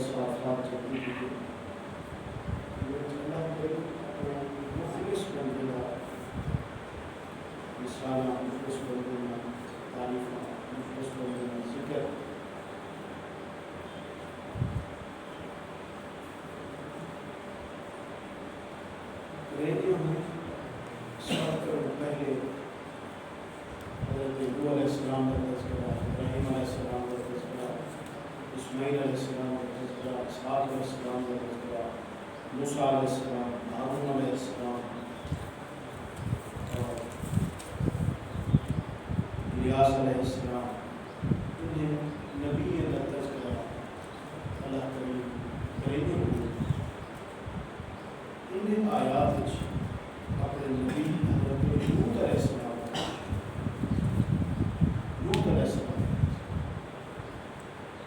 صافات چلتی تھی اللہ کے مخلص بندنا رسالہ مخلص بندنا تعریف مخلص بندنا ذکر ریڈیو میں سب سے پہلے حضرت نوح علیہ السلام کا تذکرہ، ابراہیم علیہ السلام کا تذکرہ، اسماعیل علیہ السلام کا تذکرہ، اسحاق علیہ السلام کا تذکرہ، موسیٰ علیہ السلام، ہارون علیہ السلام اور الیاس علیہ السلام، انہیں نبی کا تذکرہ اللہ کریم انہیں آیات اپنے نبی حضرت لوط علیہ السلام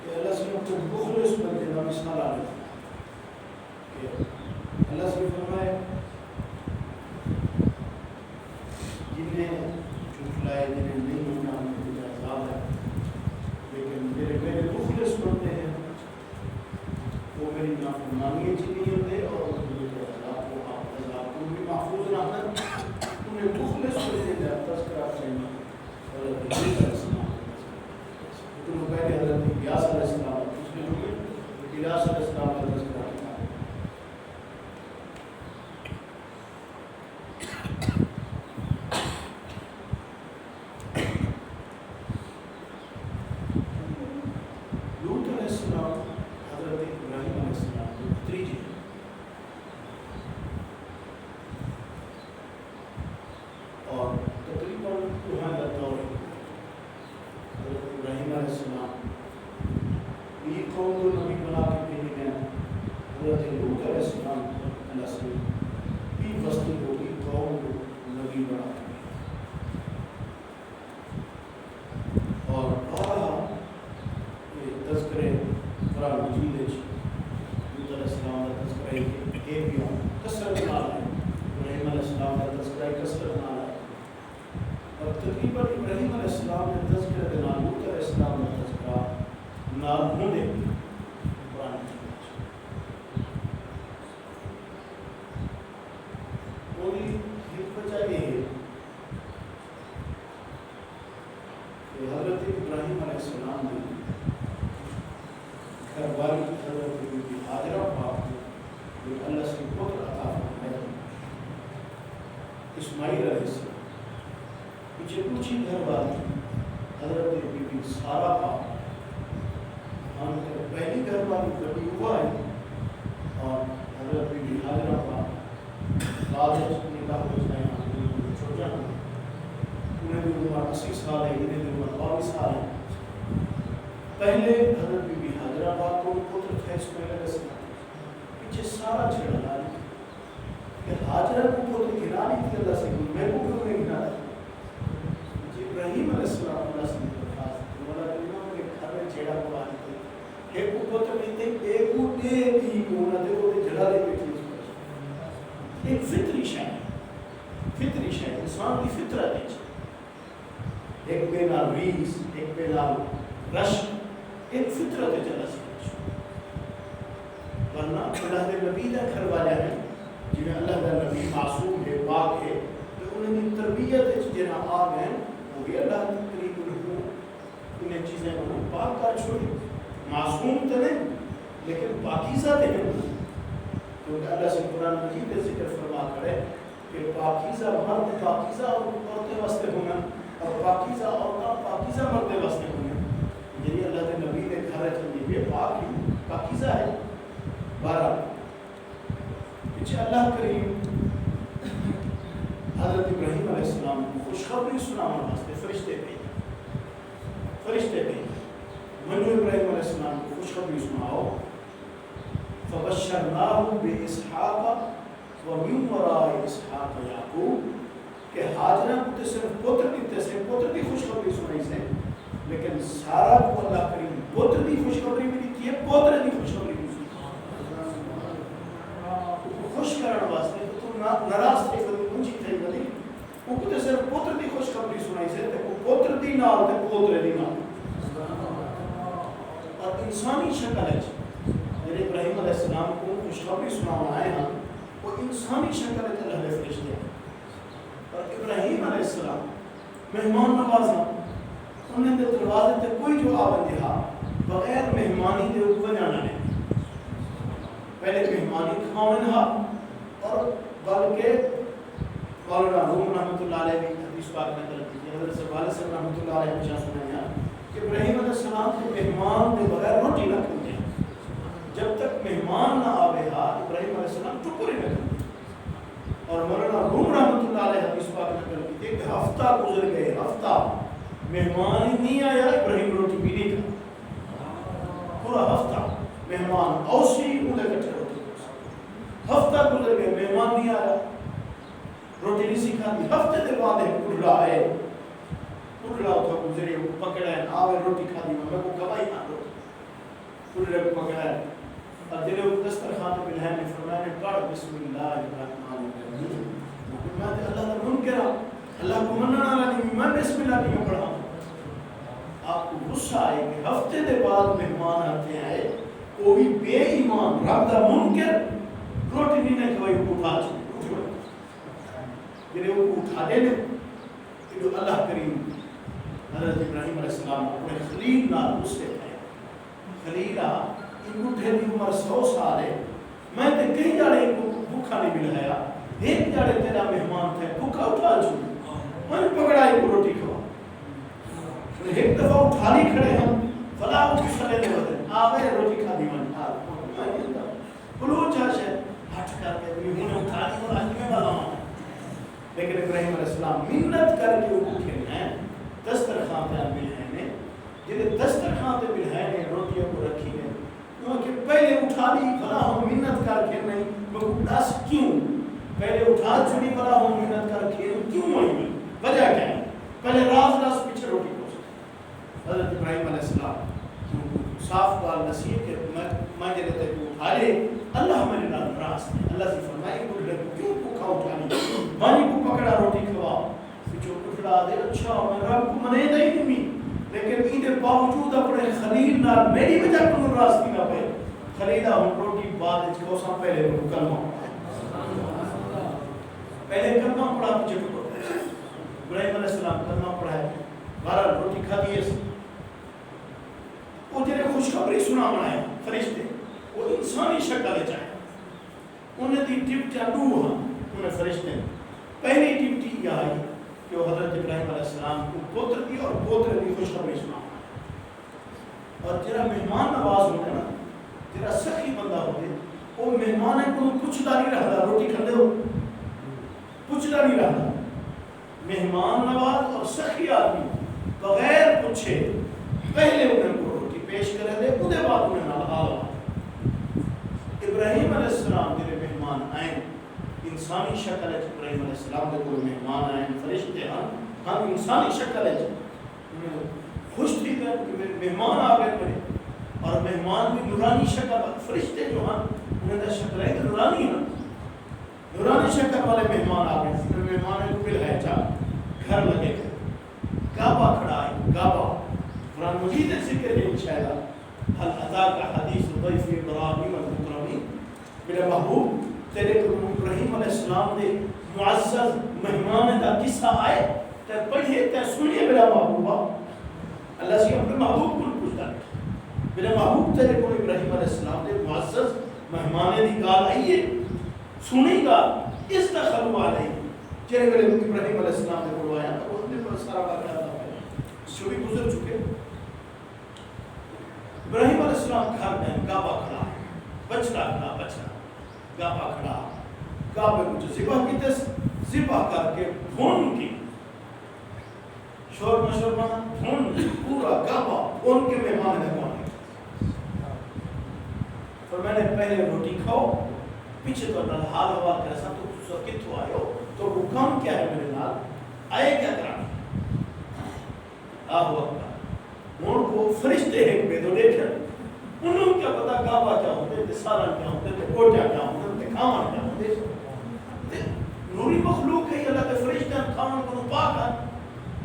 کہ اللہ سے کو مخلص بندے کا مثال آ رہا کہ اللہ سے فرمائے جنہیں جھٹلائے جنہیں نہیں ہونا مجھے عذاب ہے، لیکن میرے مخلص بندے ہیں وہ میری نافرمانی نہیں ہوتے اور محفوظ رہنا انہیں مخلص بندے کا تذکرہ کرنا حضرت عیسیٰ علیہ السلام اتنے پہلے حضرت الیاس علیہ السلام دوسرے ہوئے الیاس علیہ السلام کا تذکرہ کیا لوط علیہ السلام حضرت ابراہیم علیہ السلام کی بھتیجی اور تقریباً وہاں کا دور حضرت ابراہیم علیہ السلام یہ قوم کو نبی بنا کے بھیجے گئے، حضرت لوط علیہ السلام اللہ سے بھی بستی کو بھی قوم کو نبی بنا کے اور یہ تذکرے قرآن مجید لوط علیہ السلام کا تذکرہ ایک بھی کثرت نال ہے، ابراہیم علیہ السلام کا تذکرہ کثرت نال ہے اور تقریباً ابراہیم علیہ السلام نے تذکرہ دینا لوط علیہ السلام نے تذکرہ نہ ہونے قرآن کوئی حکمت چاہیے ہے کہ حضرت ابراہیم علیہ السلام نے گھر والی حضرت بی بی ہاجرہ پاک کو اللہ سے پتر عطا فرمایا اسماعیل علیہ السلام پیچھے کچھ ہی گھر والی حضرت بی بی سارہ پاک ہم پہلی گھر والی بڑی ہوا ہے اور حضرت بی بی ہاجرہ پاک بعد نکاح ہو جائے چھوٹا انہیں بھی عمر 80 سال ہے، انہیں بھی عمر 22 سال ہے۔ پہلے حضرت بی بی ہاجرہ پاک کو پتر تھے اسماعیل علیہ السلام، پیچھے سارا چھڑا لائی کہ ہاجرہ کو پتر گھنا نہیں تھی اللہ سے میں کو کیوں نہیں گھنا تھا ابراہیم علیہ السلام اللہ سے درخواست مولا دینا کہ گھر میں چھڑا کو آنے تھے ایک کو پتر نہیں تھے ایک کو دے بھی کونا دے وہ جڑا دے بیٹھی ایک فطری شے انسان کی فطرت ہے ایک بے نال ریس ایک بے نال رشک ایک فطرت ہے جلس ورنہ اللہ کے نبی کا گھر والا ہے جنہیں اللہ کا نبی معصوم ہے پاک ہے تو انہیں کی تربیت ہے جنہیں آ گئے وہ بھی اللہ کی قریب انہیں چیزیں انہیں پاک کر چھوڑی معصوم تو نہیں لیکن پاکیزہ تھے کیونکہ اللہ سے قرآن مجید کا ذکر فرما کرے کہ پاکیزہ مرد پاکیزہ عورتیں واسطے ہونا اور پاکیزہ عورتیں پاکیزہ مرد واسطے ہونا یعنی اللہ کے نبی نے گھر چلی ہوئی پاک ہی پاکیزہ ہے 12 پیچھے اللہ کریم حضرت ابراہیم علیہ السلام کو خوشخبری سنانے واسطے فرشتے بھی منو ابراہیم علیہ السلام کو خوشخبری سناؤ فبشرناہ باسحاق ومن وراء اسحاق یعقوب کہ حاجرہ کو صرف پتر کی خوشخبری سنائی سے لیکن سارا کو اللہ کریم پتر کی خوشخبری بھی نہیں کی پوتر کی خوشخبری بھی خوش کرنے واسطے تو ناراض تھے کبھی اونچی تھے کبھی وہ کو صرف پتر کی خوشخبری سنائی سے تے پتر دی نال تے پوتر دی نال اور انسانی شکل ہے ابراہیم علیہ السلام کو خوشخبری سنانا آئے ہیں وہ انسانی شکل ہے اللہ نے فرشتے ہیں اور ابراہیم علیہ السلام مہمان نوازاں انہیں دے دروازے تے کوئی جو آبندی ہا بغیر مہمانی دے اوپر جانا نہیں پہلے مہمانی کھاؤن ہا اور بلکہ مولانا روم رحمۃ اللہ علیہ بھی حدیث پاک میں درج کی حضرت صلی اللہ علیہ وسلم رحمۃ اللہ علیہ نے سنایا کہ ابراہیم علیہ السلام کے مہمان کے بغیر روٹی نہ کھاتے جب تک مہمان نہ آوے ہا ابراہیم علیہ السلام ٹکر ہی نہ کھاتے اور مولانا روم رحمۃ اللہ علیہ حدیث پاک میں درج کی ایک ہفتہ گزر گئے ہفتہ مہمان ہی نہیں آیا ابراہیم روٹی بھی نہیں کھا پورا ہفتہ مہمان اوسی انہیں کٹھے روٹی ہفتہ گزر گئے مہمان نہیں آیا روٹی نہیں سکھا دی ہفتے دے بعد ایک پڑھلا ہے پڑھلا تھا گزرے وہ پکڑا ہے آوے روٹی کھا دی میں کو کبائی نہ روٹی پڑھلے کو پکڑا ہے اور جلے وہ دسترخوان پہ بلہن نے فرمایا نے پڑھ بسم اللہ الرحمن الرحیم میں اللہ کا منکر اللہ کو مننا نہ نہیں میں بسم اللہ نہیں پڑھا آپ کو غصہ آئے کہ ہفتے دے بعد مہمان آتے ہیں وہ بھی بے ایمان رب دا منکر روٹی نہیں کھوائی کو اٹھا چکے جنہیں وہ اٹھا دے لے کہ جو اللہ کریم حضرت ابراہیم علیہ السلام اپنے خلیل نال اس سے ہے خلیلہ ان اٹھے دی عمر 100 سال ہے میں تے کئی جاڑے کو بھوکا نہیں ملایا ایک جاڑے تیرا مہمان تھے بھوکا اٹھا چھو میں پکڑائی کو روٹی کھوا ایک دفعہ اٹھا لی کھڑے ہم فلا اٹھ سلے دے بدے آوے روٹی کھا دی من بلوچ ہے ہٹ کر کے انہیں اٹھا لی اور آج میں بلا ہوں لیکن ابراہیم علیہ السلام منت کر کے وہ اٹھے ہیں دسترخوان پہ بلہین نے جنہیں دسترخوان پہ بلہین نے روٹیوں کو رکھی ہے کیونکہ پہلے اٹھا لی بلا ہم منت کر کے نہیں وہ دس کیوں پہلے اٹھا چھوڑی بلا ہم منت کر کے کیوں ہوئی وجہ کیا ہے پہلے راز پیچھے روٹی کو حضرت ابراہیم علیہ السلام صاف بال نصیب کہ میں جلے تے کو اٹھا لے اللہ میرے نال راز ہے اللہ سے فرمائے کو کیوں بھوکا اٹھا لی مانی کو پکڑا روٹی کھوا جو اٹھڑا دے اچھا میں رب کو منے دے نہیں لیکن ان باوجود اپنے خلیل نال میری وجہ کو راستی نہ پے خلیلہ ہم روٹی بعد وچ کو سا پہلے کلمہ پہلے کلمہ پڑھا پیچھے کو ابراہیم علیہ السلام کلمہ پڑھا ہے بارہ روٹی کھا دی ہے وہ جنہیں خوشخبری سنا بنایا فرشتے وہ انسانی شکل چاہے انہیں دی ٹپ چاندو ہاں انہیں فرشتے پہلی ٹپٹی یہ آئی کہ وہ حضرت ابراہیم علیہ السلام کو پوتر دی اور پوتر دی خوشخبری سنا اور جرا مہمان نواز ہوتے نا جرا سخی بندہ ہوتے وہ مہمان ہے کو پوچھتا نہیں رہا روٹی کھندے ہو پوچھتا نہیں رہا مہمان نواز اور سخی آدمی بغیر پوچھے پہلے انہیں کو روٹی پیش کرے دے ادھے بعد انہیں نال حال ابراہیم علیہ السلام جنہیں مہمان آئیں انسانی شکل ہے ابراہیم علیہ السلام کے کوئی مہمان آئیں فرشتے ہم انسانی شکل ہے خوش تھی کہ مہمان آ گئے پڑے اور مہمان بھی نورانی شکل فرشتے جو ہیں انہیں دا شکل ہے کہ نورانی ہے نورانی شکل والے مہمان آ گئے مہمان ہے بل ہے چاہ گھر لگے گئے کعبہ کھڑا ہے کعبہ قرآن مجید ذکر ہے شاید حل عطا کا حدیث ضیف ابراہیم المکرمین میرے محبوب تیرے کو ابراہیم علیہ السلام نے معزز مہمان دا قصہ آئے تے پڑھیے تے سنیے میرا محبوبہ اللہ سے اپنے محبوب کو پوچھتا ہے میرے محبوب تیرے کو ابراہیم علیہ السلام نے معزز مہمان دی گال آئیے سنی گا اس کا خلو آ رہی چہرے میرے ابراہیم علیہ السلام نے بلوایا تو اس نے پر سارا واقعہ تھا جو بھی گزر چکے ابراہیم علیہ السلام گھر میں کعبہ کھڑا ہے بچڑا کھڑا بچڑا کعبہ کھڑا کعبے کو ذبح کی تس ذبح کر کے بھون کی شور مشور بنا بھون پورا کعبہ ان کے مہمان ہے اور میں نے پہلے روٹی کھاؤ پیچھے تو اپنا حال ہوا کر سا تو کتوں آئے ہو تو وہ کام کیا ہے میرے نال آئے کیا کرانا آہ وقت ان کو فرشتے ایک بے دو دیکھیں انہوں کیا پتا کعبہ کیا ہوتے تھے سارا کیا ہوتے تھے کوٹیا کیا ہوتے تھے کھامان کیا ہوتے تھے نوری مخلوق ہے اللہ کے فرشتے ہیں کھامان کو پاک ہیں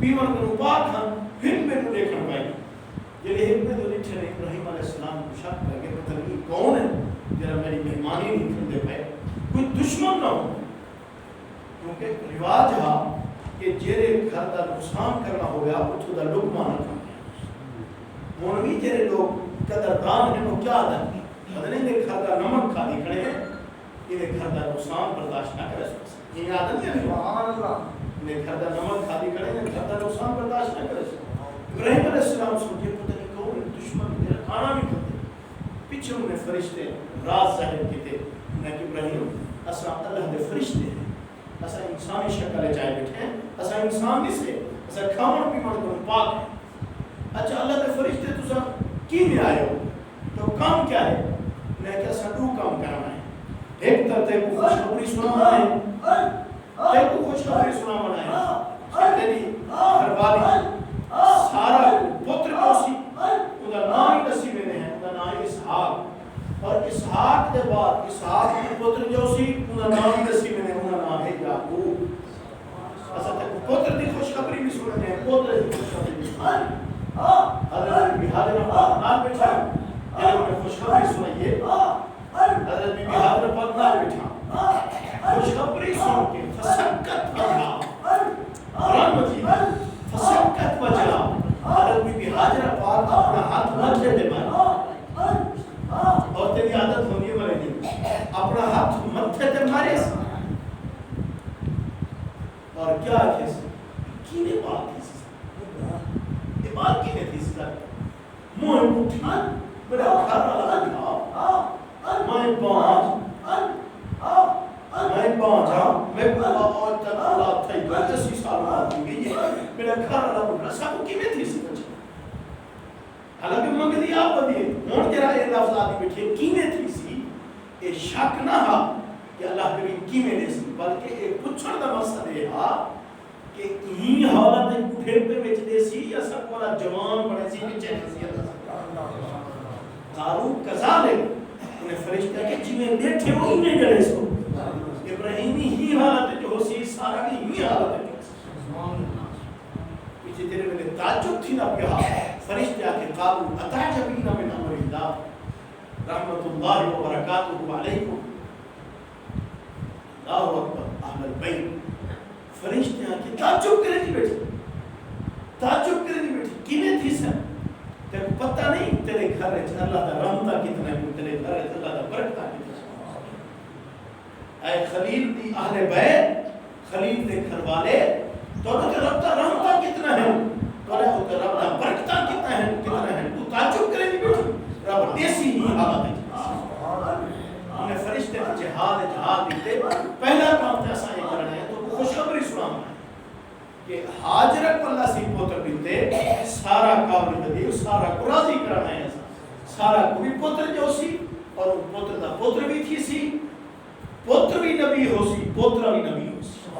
پیمن کو پاک ہیں پھر میں تو دیکھنا پائے یہ ایک بے دو دیکھیں ابراہیم علیہ السلام کو شک کر کے پتہ نہیں کون ہے جرا میری مہمانی نہیں کرتے پے کوئی دشمن نہ ہو کیونکہ رواج ہے کہ جیرے گھر کا نقصان کرنا ہو گیا اتو دا لقمہ نہ کرنا ہوں بھی جیرے لوگ قدردان ہیں وہ کیا آدھن بدنے دے گھر کا نمک کھا دی کھڑے ہیں یہ گھر کا نقصان برداشت نہ کرے سکتے یہ آدھن ہے یہ گھر کا نمک کھا دی کھڑے ہیں گھر کا نقصان برداشت نہ کرے سکتے ابراہیم علیہ السلام سمجھے پتہ نہیں کون دشمن میرا کھانا بھی کرتے پیچھے انہیں فرشتے راز ظاہر کی تھے انہیں کہ ابراہیم اسا اللہ دے فرشتے ہیں اسا انسانی شکل جائے بیٹھے ہیں اسا انسان نہیں سے اسا کھاون پیمن کو پاک ہے اچھا اللہ دے فرشتے تسا کی میں آئے ہو تو کام کیا ہے انہیں کہ اسا دو کام کرنا ہے ایک طرح تے کو خوشخبری سنانا ہے تے کو خوشخبری سنانا ہے کہ تیری گھر والی سارا پتر جو سی انہا نام ہی نصیب میں ہیں انہا نام اسحاق اور اسحاق دے بعد اسحاق کی پتر جو سی انہا نام ہی نصیب میں ہیں انہا نام ہے یعقوب اصلا تک پتر دی خوشخبری بھی سنتے ہیں پتر دی خوشخبری بھی سنتے ہیں حضرت بی حاضر پاک نال بیٹھا جنہوں نے خوشخبری سنائیے حضرت بی حاضر پاک نال بیٹھا خوشخبری سن کے فسکت وجہ قرآن مجید فسکت وجہ حضرت بی حاضر پاک اپنا ہاتھ مجھے دے مارے اور تیری عادت ہونی ہے مرے دن اپنا ہاتھ متھے دے مارے اور کیا کیسے کینے بات تھی سی یہ بات کینے تھی سی موہ اٹھا میرا گھر والا تھا میں پانچا میں اور تک اللہ تھا یہ 10 سال بعد گئی ہے میرا گھر والا بنا سب کی میں تھی سی بچے حالانکہ منگ دیا آپ دیئے ہون تیرا یہ لفظ آدھی بیٹھے کی میں تھی سی یہ شک نہ ہا کہ اللہ کریم کی میں نے سی بلکہ ایک پچھڑ دا مقصد یہ ہا کہ ہی حالت اٹھے پہ بیچ دے سی یا سب والا جوان بڑے سی بچے دے سی قارو کذالک انہیں فرشتہ کہ جی میں بیٹھے وہ انہیں کرے سو ابراہیمی ہی حالت جو ہو سی سارا کی ہی حالت جو پیچھے تیرے میں نے تعجب تھی نہ کہا فرشتہ کے قارو اتعجبین من امر اللہ رحمت اللہ وبرکاتہ علیکم اللہ اکبر اہل البیت فرشتہ کے تعجب کرے نہیں بیٹھے تعجب کرے نہیں بیٹھے کینے تھی سر تیرے کو پتہ نہیں تیرے گھر ہے اللہ دا رحمتہ کتنا ہے تیرے گھر ہے اللہ دا برکتہ کتنا ہے اے خلیل دی اہل بیت خلیل دے گھر والے تو نے رب دا رحمتہ کتنا ہے تو نے رب دا برکتہ کتنا ہے تو تعجب کرے نہیں بیٹھے رب دیسی ہی حالت ہے انہیں فرشتے جہاد دیتے پہلا کام تھا ایسا یہ کرنا ہے تو خوشخبری سنانا ہے کہ حاجرہ کو اللہ سے پوتر دیتے سارا کام بدی سارا کو راضی کرنا ہے سارا کو بھی پوتر جو سی اور پوتر دا پوتر بھی تھی سی پوتر بھی نبی ہو سی پوترہ بھی نبی ہو سی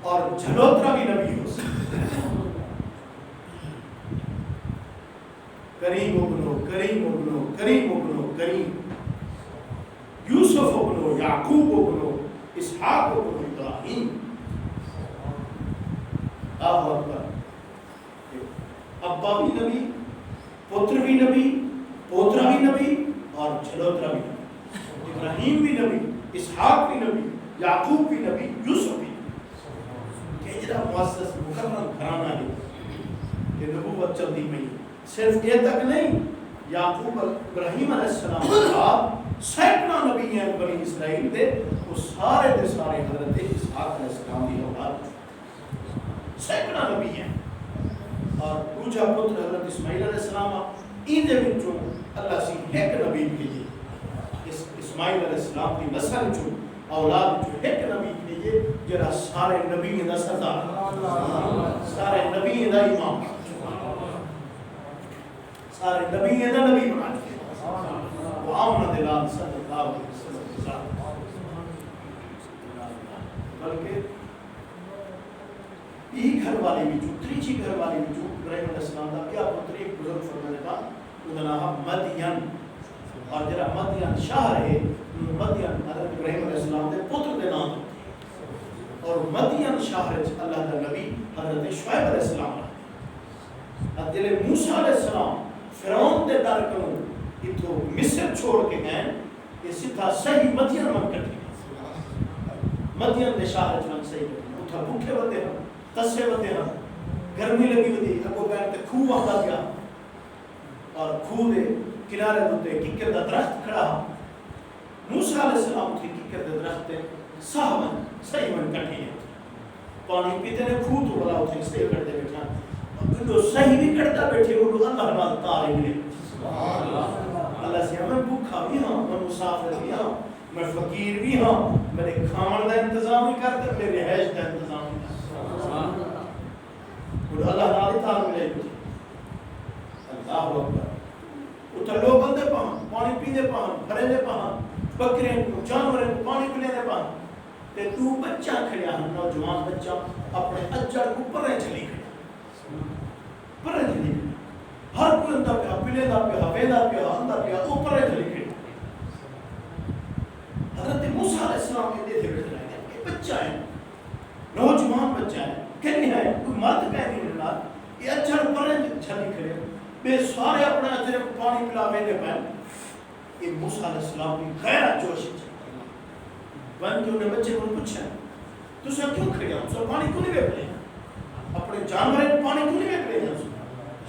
اور جھلوترہ بھی نبی ہو سی کریم ابنو کریم ابنو کریم ابنو کریم یوسف ابنو یعقوب ابنو اسحاق ابنو ابراہیم آہ اکبر ابا بھی نبی پتر بھی نبی پوترہ بھی نبی اور جھلوترہ بھی نبی ابراہیم بھی نبی اسحاق بھی نبی یعقوب بھی نبی یوسف بھی نبی کہ جرا معزز مکرم گھرانہ ہے کہ نبوت چلتی میں صرف یہ تک نہیں یعقوب ابراہیم علیہ السلام کا سینکڑوں نبی ہیں بنی اسرائیل دے وہ سارے دے سارے حضرت اسحاق علیہ السلام کی اولاد سینکڑوں نبی ہیں اور دوجا پتر حضرت اسماعیل علیہ السلام این دے وچوں اللہ سی ایک نبی بھیجے اسماعیل علیہ السلام کی نسل جو اولاد جو ایک نبی بھیجے جڑا سارے نبی دا سردار سارے نبی دا امام سارے نبی دا نبی بنا دیا وہ آمنہ دلال صلی اللہ علیہ وسلم بلکہ یہ گھر والے بھی جو تریچی گھر والے بھی جو ابراہیم علیہ السلام دا کیا پتر ایک بزرگ فرمانے کا انہوں نے مدین اور جرا مدین شہر ہے مدین حضرت ابراہیم علیہ السلام دے پتر دے نام اور مدین شہر اللہ دا نبی حضرت شعیب علیہ السلام عبداللہ موسیٰ علیہ السلام فرعون دے ڈر کنوں اتو مصر چھوڑ کے گئے یہ سیدھا صحیح مدین من کٹی مدین دے شہر چ من صحیح کٹی اتھا بھوکے بندے ہن تسے بندے ہن گرمی لگی ودی اگو گئے تے کھوہ آندا گیا اور کھوہ دے کنارے تے ککر دا درخت کھڑا موسیٰ علیہ السلام کی ککر دے درخت تے صحیح من کٹی ہے پانی پیتے نے کھوہ تو بلا اتھے صحیح کٹتے بیٹھا جو صحیح بھی کٹتا بیٹھے وہ اللہ نال تارے ملے اللہ سے میں بھوکا بھی ہاں میں مسافر بھی ہاں میں فقیر بھی ہاں میرے کھان دا انتظام بھی کرتے میرے رہائش دا انتظام بھی کرتے اور اللہ نال تارے ملے اللہ اکبر اتھا لوگ بندے پانی پینے پہن بھرے پہن بکرے جانوریں کو پانی پینے پہن تے تو بچہ کھڑیا ہم نوجوان بچہ اپنے اجڑ کو پرے چلی کھڑیا پرے چلی کھڑیا ہر کوئی اندر پہ پلے دا پہ ویدا پہ اندر پہ او پرے چلی کھڑیا حضرت موسیٰ علیہ السلام کے دیتے بیٹھ رہے ہیں کہ بچہ ہے نوجوان بچہ ہے کہنی ہے کوئی مرد کہنی ہے یہ اجڑ پرے چلی کھڑیا بے سارے اپنے اجڑ کو پانی پلا ویدے پہن یہ موسیٰ علیہ السلام کی غیرت جوش ہے بن کے انہیں بچے کو پوچھا تو سب کیوں کھڑے ہیں سب پانی کیوں نہیں بیٹھے ہیں اپنے جانوریں پانی کیوں نہیں بیٹھے ہیں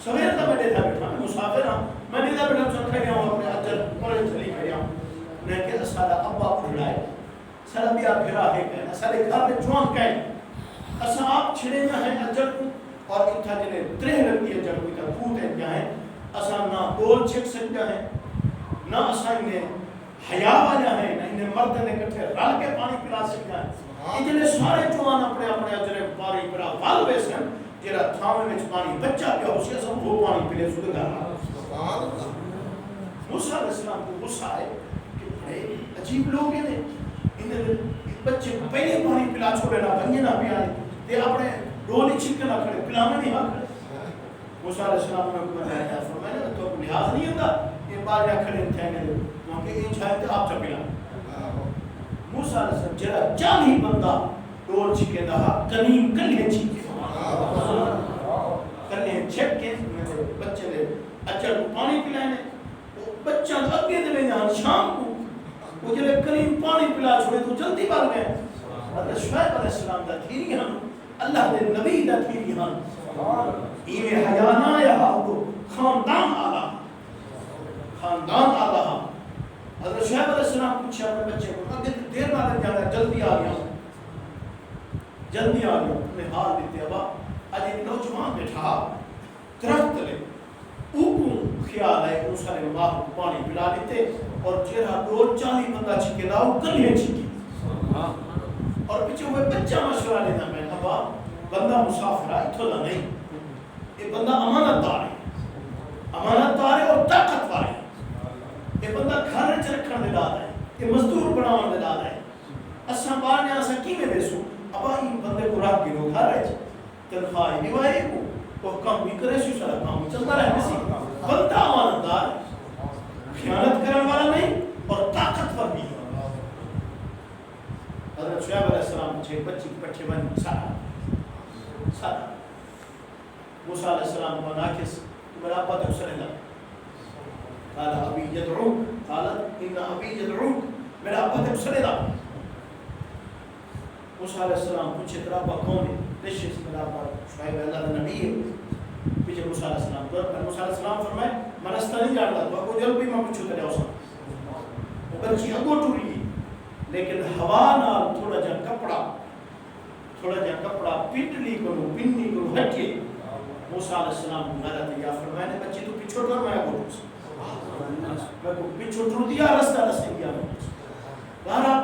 سویر تھا میں دیتا بیٹھا میں مسافر ہوں میں دیتا بیٹھا سب کھڑے ہوں اپنے اجر پڑے چلی کھڑے ہوں انہیں کہتا سارا ابا پڑھائے سارا بیا پھرا ہے کہنا سارے گھر میں جوان کہیں اسا آپ چھڑے نہ ہیں اجر کو اور اتھا جنہیں ترہ لگتی ہے جب کوئی کا پھوٹ ہے کیا ہے اسا نہ ڈول چھک سکتا ہے نہ اسا انہیں حیا والا ہے نہ انہیں مرد نے کٹھے رل کے پانی پلا سکتا ہے اتنے سارے جوان اپنے اپنے اجرے پانی پلا وال ویسن جیرا تھامے میں پانی بچہ پیا اسے سب وہ پانی پلے سکتے گا موسیٰ علیہ السلام کو غصہ ہے کہ بڑے عجیب لوگ ہیں انہیں بچے کو پہلے پانی پلا چھوڑے نہ بنیے نہ پیا دے اپنے ڈولی چھکے نہ کھڑے پلانے نہیں حق موسیٰ علیہ السلام نے حکم ہے فرمایا تو لحاظ نہیں ہوتا یہ بار یا کھڑے تھے کہ یہ چاہتے آپ چپلا موسیٰ علیہ السلام جرا چاہی بندہ ڈول چھکے دہا کنیم کلیے چھکے کلیے چھک کے بچے دے اچھا کو پانی پلائنے بچہ اگے دے جان شام کو وہ جلے کنیم پانی پلا چھوڑے تو جلدی بار گئے حضرت شعیب علیہ السلام دا تھیری ہاں اللہ دے نبی دا تھیری ہاں ایوے حیانہ یا ہاں خاندان آلہ خاندان آلہ حضرت شعیب علیہ السلام پوچھا اپنے بچے کو اگر دیر نہ لگ جانا جلدی آ گیا انہیں حال دیتے ابا آج ایک نوجوان بیٹھا درخت لے اوپن خیال ہے کہ سارے ماں کو پانی پلا دیتے اور چہرہ ڈول چالی بندہ چھکے لاؤ کلیے چھکی اور پیچھے ہوئے بچہ مشورہ لینا میں ابا بندہ مسافر ہے اتھولا نہیں یہ بندہ امانت دار ہے اور طاقتور ہے یہ بندہ گھر چ رکھنے دے داد ہے یہ مزدور بناون دے داد ہے اساں بار نے اساں کی میں بیسو ابا این بندے کو رکھ کے گھر ہے تنخواہ دیوائے کو وہ کام بھی کرے سی سارا کام چلتا رہے سی بندہ امانت دار ہے خیانت کرنے والا نہیں اور طاقتور بھی ہے حضرت شعیب علیہ السلام چھے بچی پٹھے بن سارا موسیٰ علیہ السلام کو ناکس میرا ابا تک سرے لگا قال ابی یدعوک قالت ان ابی یدعوک میرا ابا تک سرے لگا موسیٰ علیہ السلام پوچھے تیرا ابا کون ہے نشیس میرا ابا شعیب اللہ کا نبی ہے پیچھے موسیٰ علیہ السلام پر موسیٰ علیہ السلام فرمائے میں رستہ نہیں جانتا تو اگو جل بھی میں پوچھو تیرے اوسا وہ بچی اگو ٹوری لیکن ہوا نال تھوڑا جا کپڑا پٹلی کرو پنی کرو ہٹے موسیٰ علیہ السلام کو غیرت یا فرمائے نے بچی تو پچھوڑ کر میں اگو ٹوس میں کو پچھوڑ دیا رستہ رسے دیا بہرا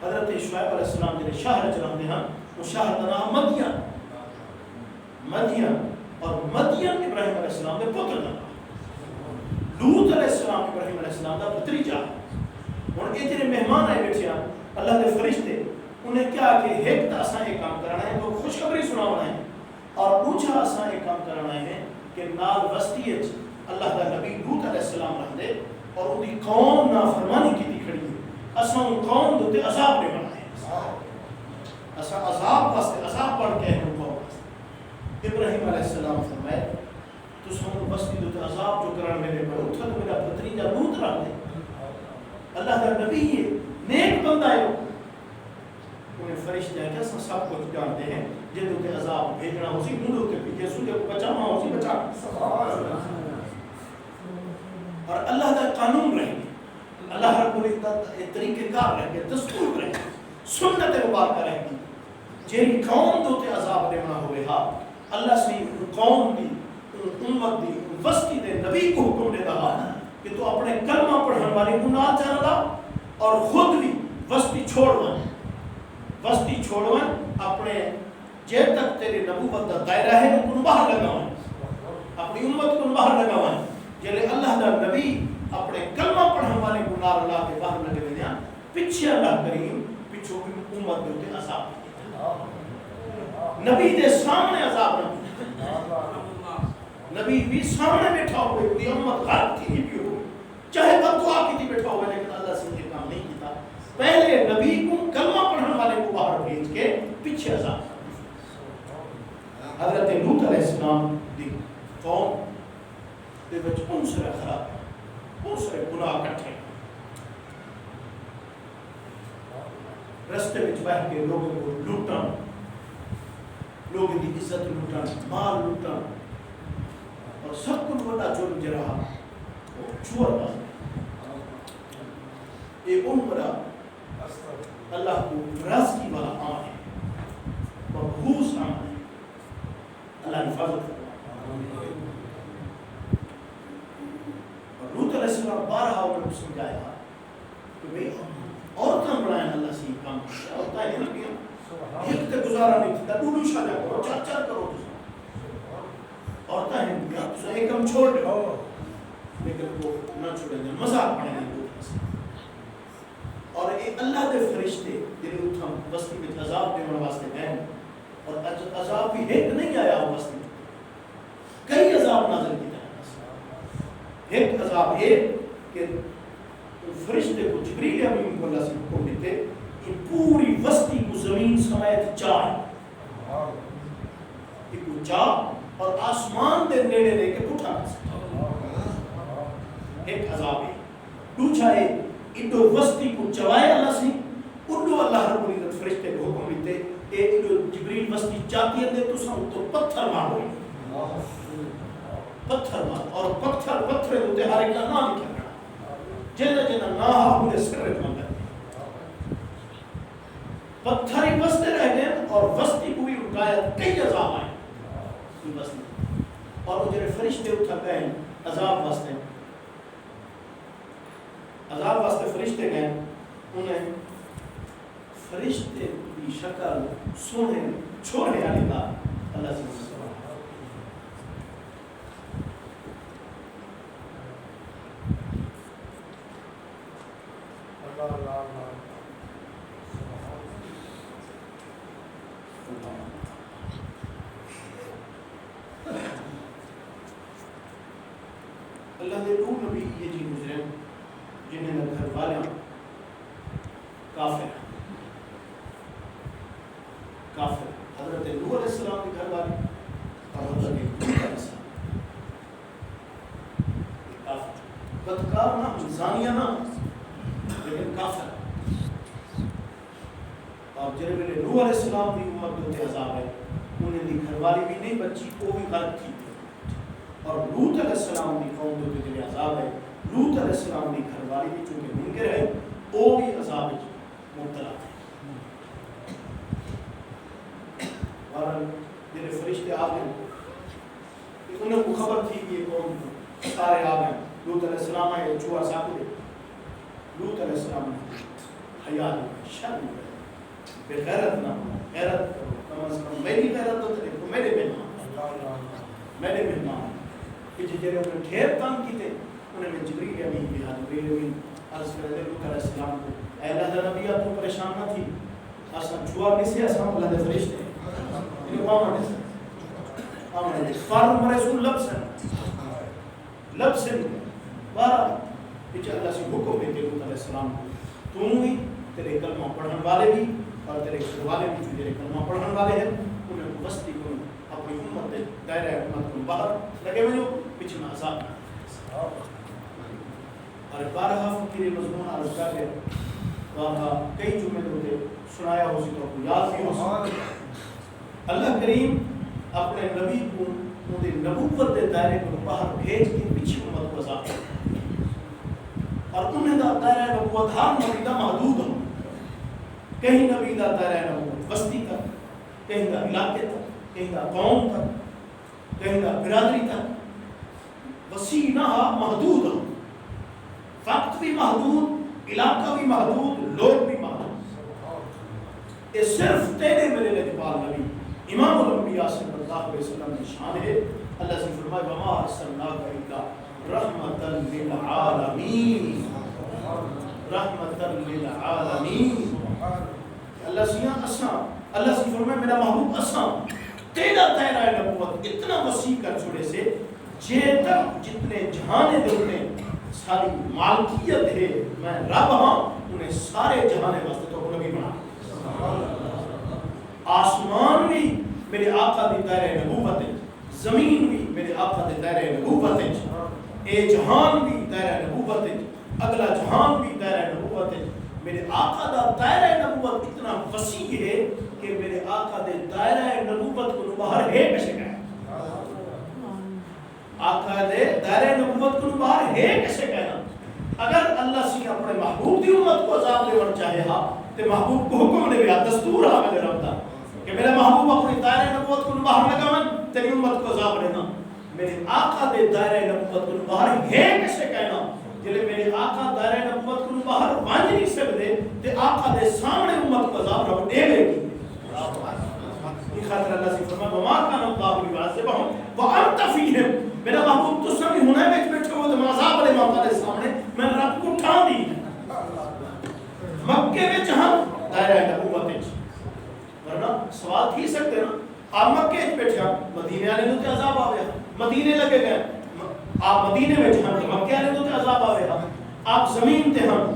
حضرت شعیب علیہ السلام جنہیں شہر چلانے ہیں وہ شہر کا نام مدین اور مدین ابراہیم علیہ السلام نے پتر نام لوط علیہ السلام ابراہیم علیہ السلام کا پتری جا اور اتنے مہمان آئے بیٹھے ہیں اللہ کے فرشتے انہیں کیا کہ ایک تا اساں ایک کام کرانا ہے تو خوشخبری سنانا ہے اور دوسرا اساں ایک کام کرانا ہے کہ نال وسطی اللہ کا نبی لوط علیہ السلام رہندے اور ان کی قوم نافرمانی کی کھڑی ہے اساں ان قوم دے عذاب نے بنائے اساں عذاب واسطے عذاب پڑھ کے ہیں قوم ابراہیم علیہ السلام فرمائے تو سن بستی تے عذاب جو کرن میرے پر اتھا تو میرا بھتریجا لوط رکھ دے اللہ کا نبی ہے نیک بندہ ہے انہیں فرشتے ہیں کہ اساں سب کچھ جانتے ہیں جدوں تے عذاب بھیجنا ہو سی منڈو کے پیچھے سوجے کو بچانا ہو سی بچا اور اللہ کا قانون رہے گی اللہ رب العزت ایک طریقے کار رہے گی دستور رہے گی سنت مبارکہ رہے گی جیری قوم دو تے عذاب دینا ہوئے ہاں اللہ سے قوم دی امت دی وسطی دے نبی کو حکم دے رہا کہ تو اپنے کلمہ پڑھن والے کو نہ چاہنا اور خود بھی وسطی چھوڑوائیں اپنے جب تک تیرے نبوت دا دائرہ ہے ان باہر لگاوائیں اپنی امت کو باہر لگاوائیں جلے اللہ دا نبی اپنے کلمہ پڑھن والے کو نار اللہ کے باہر لگے دیا پیچھے اللہ کریم پیچھو کی امت دیتے عذاب نبی دے سامنے عذاب نبی بھی سامنے بیٹھا ہوئے دی امت غلط تھی بھی ہوئی چاہے بدعا کی تھی بیٹھا ہوئے لیکن اللہ سے یہ کام نہیں کیتا پہلے نبی کو کلمہ پڑھنے والے کو باہر بھیج کے پیچھے عذاب حضرت لوط علیہ السلام دی قوم دے وچ انصر خراب انصر گناہ کٹھے رستے وچ بیٹھ کے لوگوں کو لوٹن لوگوں کی عزت لوٹن مال لوٹن اور سب کچھ بڑا جرم جرہا وہ چور بازی ایک عمرہ اللہ کو رازقی والا آن ہے مبہوس آن ہے اللہ حفاظت اور لوط علیہ السلام بارہا انہوں نے سمجھایا کہ بھئی عورتاں بڑھائیں اللہ سے یہ کام عورتاں ہی نہ کیا ایک تے گزارا نہیں تھا ڈوڈو شاجہ کرو چار چار کرو عورتاں ہیں کیا تو ایک کم چھوڑ دے لیکن وہ نہ چھوڑیں گے مذاق پڑھیں گے اور اے اللہ دے فرشتے جنہیں اتھا بستی میں عذاب دینے واسطے گئے اور عذاب بھی ایک نہیں آیا ہو بستی میں کئی عذاب نازل کی جائے ایک عذاب یہ کہ فرشتے کو جبریل امین کو اللہ سے حکم دیتے کہ پوری بستی کو زمین سمیت چاہ ایک چاہ اور آسمان دے نیڑے لے کے اٹھا ایک عذاب ہے دوسرا ہے انڈو وسطی کو چوائے اللہ سے انڈو اللہ رب العزت فرشتے کو حکم دیتے اے انڈو جبریل وسطی چاہتی ہے تو سن تو پتھر مار ہوئی پتھر مار اور پتھر ہوتے ہر ایک کا نام لکھا گیا جنہ جنہ ناہا ہونے سکرت مانگا پتھر ہی بستے رہ گئے اور وسطی کو بھی اٹھایا کئی عذاب آئے اور وہ جنہیں فرشتے اٹھا گئے عذاب واسطے فرشتے گئے انہیں فرشتے کی شکل سونے چھوڑے آنے کا اللہ سے اللہ نے دو نبی یہ جی گزرے جنہیں نہ گھر والے کافر حضرت نوح علیہ السلام کے گھر والے اور حضرت لوط علیہ السلام کافر بدکار نہ زانیہ نہ لیکن کافر اور جنہیں نوح علیہ السلام کی امت ہوتے عذاب ہے انہیں دی گھر والی بھی نہیں بچی وہ بھی غلط تھی اور لوط علیہ السلام کی قوم جو تجھے عذاب ہے لوط علیہ السلام کی گھر والی بھی چونکہ منکر ہے وہ بھی عذاب مبتلا تھے اور جنہیں فرشتے آ گئے انہیں کو خبر تھی کہ یہ قوم سارے آ گئے لوط علیہ السلام آئے چوہا ساکو دے لوط علیہ السلام حیال شرم بے غیرت نہ غیرت کرو کم از کم میری غیرت تو تیرے کو میرے مہمان کہ جنہیں انہیں ڈھیر تنگ کی تھے انہیں میں جبریل امین بھی جبریل امین عرض کر دے لوط علیہ السلام کو اے اللہ دے نبی تو پریشان نہ تھی آسان چھوڑ نہیں سے آسان اللہ دے فرشتے انہیں وہاں نے فارم رسول لب سے بارہ پیچھے اللہ سے حکم دیتے لوط علیہ السلام کو تم بھی تیرے کلمہ پڑھن والے بھی اور تیرے گھر والے بھی جو تیرے کلمہ پڑھن والے ہیں انہیں کو بستی کو اپنی امت دائرہ امت کو باہر لگے ہوئے جو پیچھے نہ عذاب اور بارہا فکری مضمون عرض کر کے بارہا کئی جملے ہوتے سنایا ہو سی تو یاد بھی ہو سی اللہ کریم اپنے نبی کو انہیں نبوت دے دائرے کو باہر بھیج کے پیچھے امت کو عذاب اور انہیں دا دائرہ نبوت ہر نبی دا محدود ہو کہیں نبی دا دائرہ نبوت بستی تک کہیں دا علاقے تک کہیں دا قوم تک کہیں دا برادری تک وسیع نہ محدود ہو وقت بھی محدود علاقہ بھی محدود لوگ بھی محدود یہ صرف تیرے میرے لجپال نبی امام الانبیاء صلی اللہ علیہ وسلم کی شان ہے اللہ سے فرمائے وما ارسلناک الا رحمتا للعالمین رحمتا للعالمین اللہ سیاں اساں اللہ سے فرمائے میرا محبوب اساں تیرا تیرا نبوت اتنا وسیع کر چھوڑے سے جے تک جتنے جہانے دے اتنے ساری مالکیت ہے میں رب ہاں انہیں سارے جہانے واسطے تو نبی بنا آسمان بھی میرے آقا دی دائرہ نبوت ہے زمین بھی میرے آقا دی دائرہ نبوت ہے اے جہان بھی دائرہ نبوت ہے اگلا جہان بھی دائرہ نبوت ہے میرے آقا دا دائرہ نبوت اتنا وسیع ہے کہ میرے آقا دے دائرہ نبوت کو باہر ہے کیسے کہا آقا دے دائرہ نبوت کو باہر ہے کیسے کہنا اگر اللہ سے اپنے محبوب دی امت کو عذاب دیور چاہے ہاں تو محبوب کو حکم نے بھی دستور ہاں میرے رب دا کہ میرا محبوب اپنی دائرہ نبوت کو باہر لگاون تیری امت کو عذاب دینا میرے آقا دے دائرہ نبوت کو باہر ہے کیسے کہنا جلے میرے آقا دائرہ نبوت کو باہر وانج نہیں سکتے تے آقا دے سامنے امت کو عذاب رب دے لے گی یہ خاطر اللہ سے فرمائے وما کان اللہ ليعذبهم وانت فیہم میرا محبوب تو سامنے ہونا ہے میں بیٹھے ہوئے تو عذاب والے موقع دے سامنے میں رب کو ٹھان دی مکے میں ہم دائرہ نبوت وچ ورنہ سوال تھی سکتے نا آپ مکے وچ بیٹھے مدینے والے نوں تے عذاب آوے مدینے لگے گئے آپ مدینے میں ہم مکے والے نوں تے عذاب آوے آپ زمین تے ہم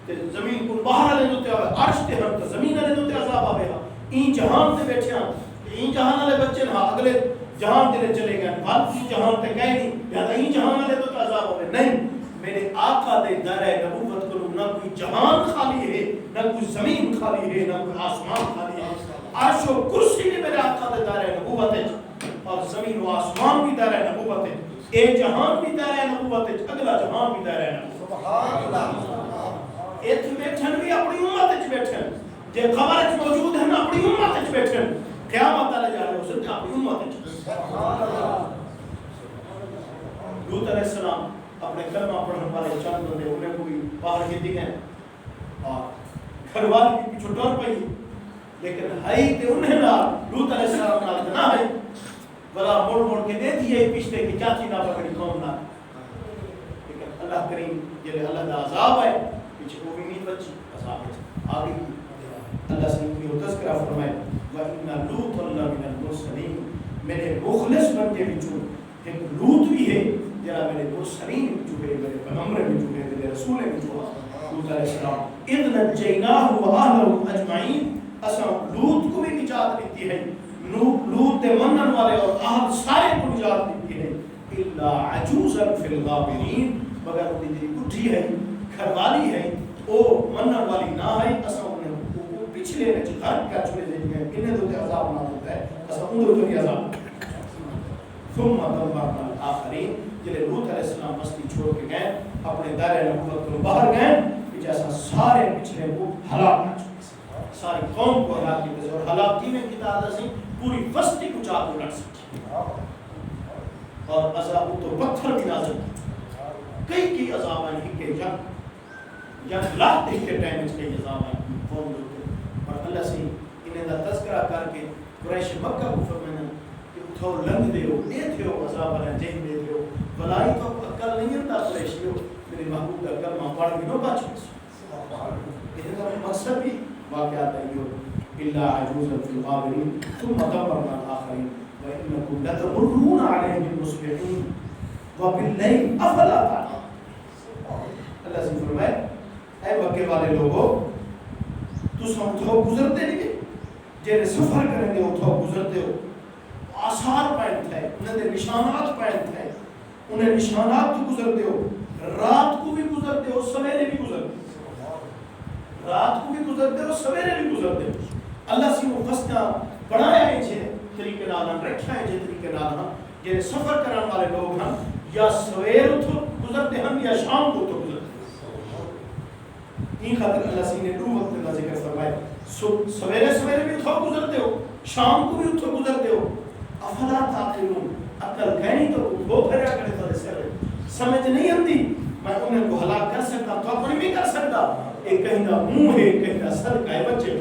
تے زمین کو باہر والے نوں تے عرش تے ہم تے زمین والے نوں تے عذاب آوے این جہان تے بیٹھے ہیں این جہان والے بچے نا اگلے جہان تے چلے گئے باقی جہان تے گئے نہیں یا این جہان والے تو عذاب ہوے نہیں میرے آقا دے دائرہ نبوت کو نہ کوئی جہان خالی ہے نہ کوئی زمین خالی ہے نہ کوئی آسمان خالی ہے عرش و کرسی بھی میرے آقا دے دائرہ نبوت ہے اور زمین و آسمان بھی دائرہ نبوت ہے اے جہان بھی دائرہ نبوت ہے اگلا جہان بھی دائرہ نبوت سبحان اللہ ایتھ بیٹھن بھی اپنی امت وچ بیٹھن جے خبر موجود ہیں اپنی امت وچ بیٹھن قیامت والے جا رہے ہو سکتے اپنی امت وچ سبحان اللہ لوط علیہ السلام اپنے کلمہ پڑھنے والے چند بندے انہیں کو بھی باہر کھیتی گئے اور گھر والی بھی پیچھے ڈر پئی لیکن ہائی تے انہیں نہ لوط علیہ السلام نہ اتنا ہے بلا موڑ کے دے دیے پچھلے کی چاچی نہ پکڑی قوم نہ لیکن اللہ کریم جلے اللہ دا عذاب ہے پیچھے وہ بھی نہیں بچی عذاب ہے آگے اللہ سے ان کی تذکرہ فرمائے وَإِنَّ لُوطًا لَمِنَ الْمُرْسَلِينَ میرے مخلص بندے وچوں ایک لوط بھی ہے جڑا میرے مرسلین جو ہے میرے پیغمبر میں جو ہے میرے رسول میں جو ہے لوط علیہ السلام اذ نجیناہ وآلہ اجمعین اساں لوط کو بھی نجات دیتی ہے لوط دے منن والے اور اہل سارے کو نجات دیتی ہے الا عجوزا فی الغابرین مگر وہ دی بڈھی ہے گھر والی ہے او منن والی نہ ہے اساں انہیں پچھلے وچ غرق کر چھوڑے دے گئے انہیں تو عذاب نہ ہوتا ہے اساں ان کو بھی عذاب ثم دمرنا الاخرین جلے لوط علیہ السلام بستی چھوڑ کے گئے اپنے دائرہ نبوت کو باہر گئے جیسا سارے پچھلے کو ہلاک کر چکے ساری قوم کو ہلاک کیے اور ہلاکی میں کتاب سے پوری بستی کو چاقو لڑ سکی اور عذاب تو پتھر بھی نازل کئی کی عذاب ہیں کہ جب لاکھ کے ٹائم اس کے عذاب ہیں قوم لوگ اور اللہ سے انہیں دا تذکرہ کر کے قریش مکہ کو فرمانا کہ اٹھو لنگ دے ہو اے تھے ہو عذاب والا جہن دے تھے ہو بلائی تو عقل نہیں ہوتا قریشی ہو میرے محبوب کا کلمہ پڑھ بھی نو بچ یہ تو مقصد بھی واقعات ہے جو الا عجوزا فی الغابرین ثم دمرنا الاخرین وانکم لتمرون علیہم مصبحین وباللیل افلا تعقلون اللہ سے فرمائے اے مکے والے لوگوں تو سمجھو گزرتے نہیں جے سفر کریں گے اٹھو گزرتے ہو آثار پائن تھے انہیں دے نشانات پائن تھے انہیں نشانات تو گزرتے ہو، رات کو بھی گزرتے ہو، سویرے بھی گزرتے ہو، رات کو بھی گزرتے ہو، سویرے بھی گزرتے ہو۔ اللہ سی مفسدہ بڑھایا ہے جے طریقے نال رکھا ہے جے طریقے نال جے سفر کرنے والے لوگ ہیں یا سویر تو گزرتے ہیں یا شام کو تو گزرتے ہیں۔ این خاطر اللہ سی نے دو وقت کا ذکر فرمایا، سویرے سویرے بھی اتھو گزرتے ہو، شام کو بھی اتھو گزرتے ہو۔ افلا تعقلون، عقل کہنی تو وہ پھریا کرے تو سر سمجھ نہیں آتی میں انہیں کو ہلاک کر سکتا تو اپنی بھی کر سکتا۔ ایک کہیں دا منہ ہے، کہیں دا صدقہ ہے بچے۔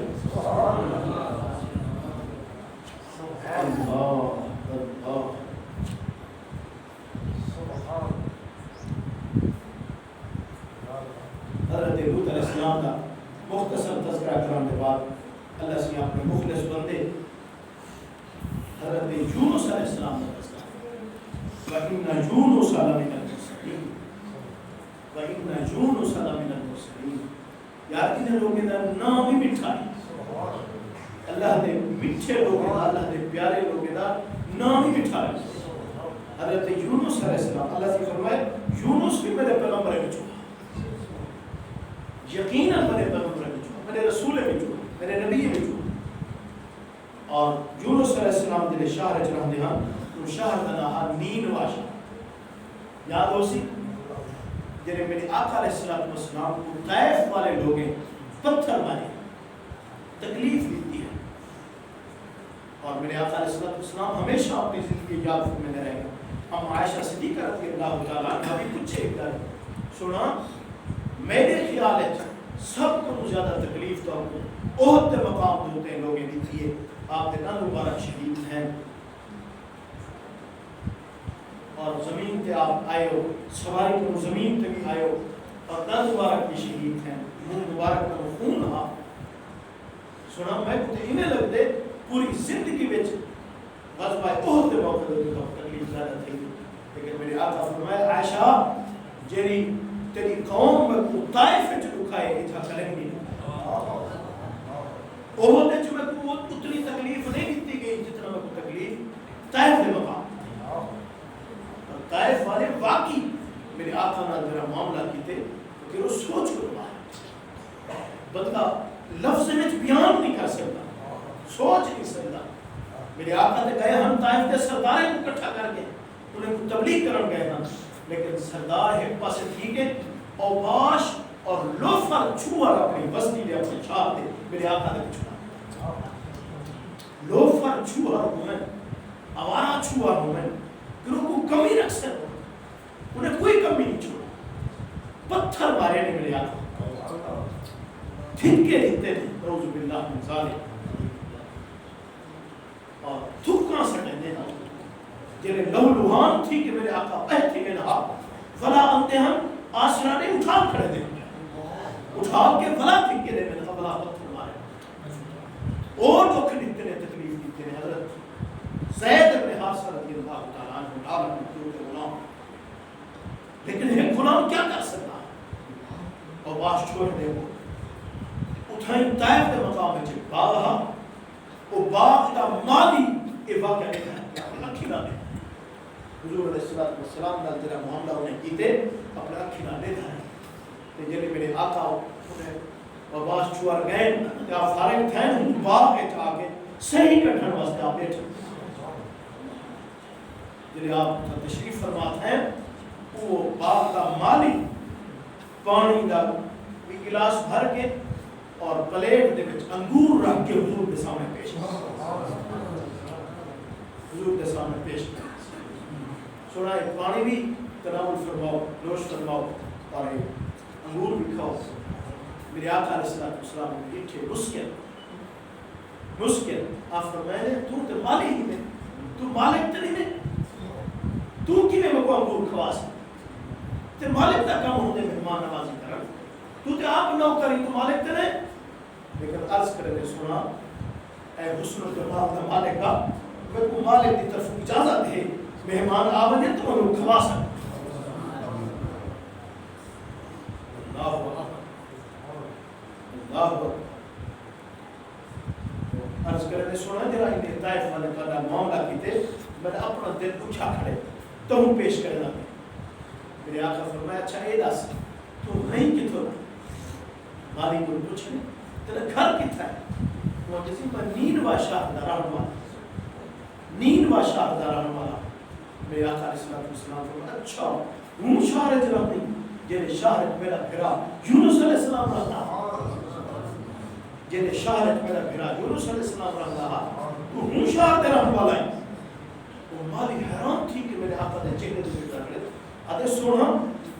حضرت لوط علیہ السلام کا مختصر تذکرہ کرنے کے بعد اللہ سے اپنے مخلص بندے حضرت یونس علیہ السلام کا تذکرہ وَإِنَّ يُونُسَ لَمِنَ الْمُرْسَلِينَ وَإِنَّ يُونُسَ لَمِنَ الْمُرْسَلِينَ۔ یار انہیں لوگوں کا نام ہی مٹھا ہے، اللہ دے مٹھے لوگوں کا، اللہ دے پیارے لوگوں کا نام ہی مٹھا ہے۔ حضرت یونس علیہ السلام اللہ سے فرمائے یونس بھی میرے پیغمبر میں چھوڑا، یقیناً میرے پیغمبر میں چھوڑا، میرے رسول میں چھوڑا، میرے نبی میں چھوڑا۔ اور یونس علیہ السلام دلے شہر چرہن دے ہاں تو شہر دنا نین واشا یاد ہو سی جنہیں میرے آقا علیہ السلام کو طائف والے لوگیں پتھر مارے تکلیف دیتی ہے، اور میرے آقا علیہ السلام ہمیشہ اپنی زندگی یاد میں رہے گا۔ ہم عائشہ صدیقہ رضی اللہ تعالیٰ عنہ بھی پوچھے ایک در سنا میرے خیال ہے سب کو زیادہ تکلیف تو آپ کو عہد مقام ہوتے ہیں لوگیں دیکھئے آپ کے نام مبارک شہید ہیں اور زمین پہ آپ آئے ہو، سواری کو زمین پہ بھی آئے ہو اور نام مبارک بھی شہید ہیں، منہ مبارک کا خون ہاں سنا میں کتے انہیں لگتے پوری زندگی بچ غزوہ عہد کے موقع دے تکلیف زیادہ تھی، لیکن میرے آقا فرمایا عائشہ جیری تیری قوم میں کو طائف جو دکھائے اتھا کریں گی عہد جو میں کو اتنی تکلیف نہیں دیتی گئی جتنا میں کو تکلیف طائف دے مقام۔ طائف والے واقعی میرے آقا نے میرا معاملہ کیتے کہ وہ سوچ کو دبا بندہ لفظ میں بیان نہیں کر سکتا، سوچ نہیں سکتا۔ میرے آقا نے گئے ہم طائف کے سرداریں کو اکٹھا کر کے انہیں کو تبلیغ کرن گئے ہم، لیکن سردار ایک پاسے ٹھیک ہے اوباش اور لوفر چھوار اپنی بستی لے اپنے چھاپ دے میرے آقا نے چھوڑا لوفر چھوار ہوئے آوارہ چھوار ہوئے کہ ان کو کمی رکھ سکتے انہیں کوئی کمی نہیں چھوڑا، پتھر مارے نے میرے آقا پھنکے دیتے تھے روز باللہ من ظالم اور تھکاں سٹے دینا جنہیں لہو لوہان تھی کہ میرے آقا پہتے میں نہا فلا انتے ہم آسرا نے اٹھا کھڑے دے اٹھا کے فلا پھنکے دے میں فلا پتھر مارے اور دکھ دیتے نے تکلیف دیتے نے۔ حضرت زید ابن حارثہ رضی اللہ تعالیٰ عنہ عالم کی غلام، لیکن ایک غلام کیا کر سکتا اور باش چھوڑ دے وہ اٹھائیں طائف کے مقام میں چھے باغا وہ باغ کا مالی یہ واقعہ نہیں ہے اپنا کھلا دے حضور علیہ السلام نے جنہا معاملہ انہیں کیتے اپنا کھلا دے دھائیں کہ جنہیں میرے آقا انہیں وباس چھوار گئے یا فارغ تھے ان باغ کے آگے صحیح کٹھن واسطے آپ بیٹھے جنہیں آپ تشریف فرماتے ہیں وہ باغ کا مالی پانی دا گلاس بھر کے اور پلیٹ دے وچ انگور رکھ کے حضور کے سامنے پیش حضور کے سامنے پیش سونا ایک پانی بھی تناول فرماؤ نوش فرماؤ اور ایک انگور بھی کھاؤ۔ میرے آقا علیہ السلام نے اٹھے مسکن آپ فرمائے تو تے مالی ہی میں تو مالک تے نہیں تو کی میں کو انگور کھوا سکتے تے مالک تا کام ہوندے مہمان نوازی کرن تو تے آپ نوکری تو مالک تے نہیں، لیکن عرض کرنے سنا اے حسن و جمال دا مالک کا میں کو مالک کی طرف اجازت ہے مہمان آونے تو انہوں کھوا سکتے اللہ اکبر اللہ اکبر۔ عرض کرنے سنا جرا انہیں طائف والے کا معاملہ کیتے میں نے اپنا دل اچھا کھڑے تو ہوں پیش کرنا میرے آقا فرمایا اچھا اے دس تو نہیں کتوں مالی کو پوچھنے تیرا گھر کتنا ہے؟ وہ جیسے میں نینوا شہر دا رہن والا نینوا شہر دا رہن والا میرے آقا علیہ السلام فرمایا اچھا ہوں شہر جرم نہیں جیرے شہر میرا بھرا یونس علیہ السلام رہتا جیرے شہر میرا بھرا یونس علیہ السلام رہتا تو ہوں شہر دے رہن والا ہے وہ مالی حیران تھی کہ میرے آقا نے چہرے دے کر لے آدھے سونا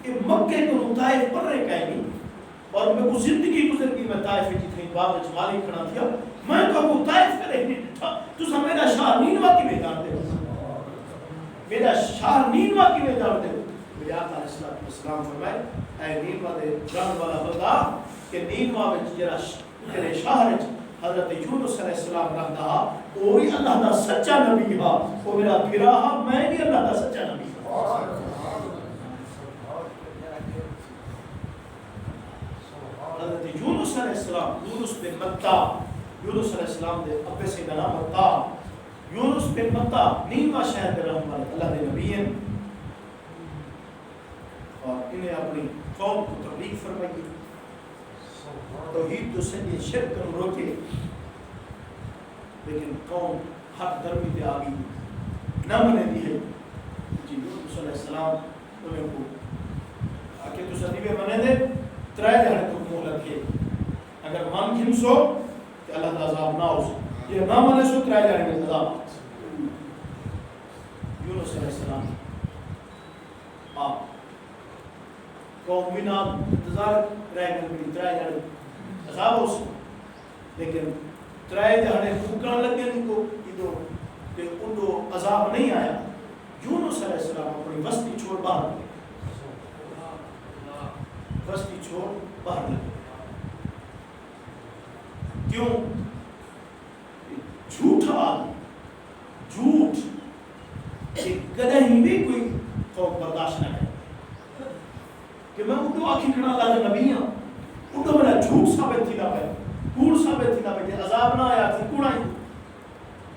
کہ مکے کو طائف پر رہے کہیں نہیں اور میں کو زندگی گزر کی میں طائف کی تھی باغ جمالی کھڑا دیا میں کو طائف کا رہنے تھا تو سا میرا شہر نینوا کی میدان دے میرا شہر نینوا کی میدان دے میرے آقا علیہ السلام فرمائے اے نینوا دے جان والا بندہ کہ نینوا میں جرا تیرے شہر حضرت یونس علیہ السلام رہتا وہی اللہ دا سچا نبی ہا وہ میرا پھرا ہا میں بھی اللہ دا سچا نبی ہا حضرت یونس علیہ السلام یونس بن متا یونس علیہ السلام دے ابے سے کا نام متا یونس بن متا نینوا شہر دے رہنے والے اللہ دے نبی ہیں اور انہیں اپنی قوم کو تبلیغ فرمائی توحید تو سنجھے شرک کر روکے لیکن قوم حق درمی دے آگی نہ منے دی ہے جی یونس علیہ السلام انہیں کو آکے تو سنیبے منے دے ترائے جانے تو مہلت ہے اگر مان کھن سو کہ اللہ تعالیٰ عذاب نہ ہو سو یہ نہ مانے سو ترائے جانے میں عذاب یونس علیہ السلام آپ قوم بنام انتظار رہ گئے بھی ترائے جانے عذاب ہو سو لیکن ترائے جانے خوکان لگے ان کو کہ ان کو عذاب نہیں آیا یونس علیہ السلام اپنی وسطی چھوڑ باہر گئے بستی چھوڑ باہر لگے کیوں جھوٹا آدمی جھوٹ ایک کدہیں بھی کوئی قوم برداشت نہ کرے کہ میں اٹھو آنکھیں کھڑا اللہ نبی ہاں اٹھو میرا جھوٹ ثابت تھی نہ پہ کوڑ ثابت تھی نہ پہ عذاب نہ آیا تھی کوڑ آئی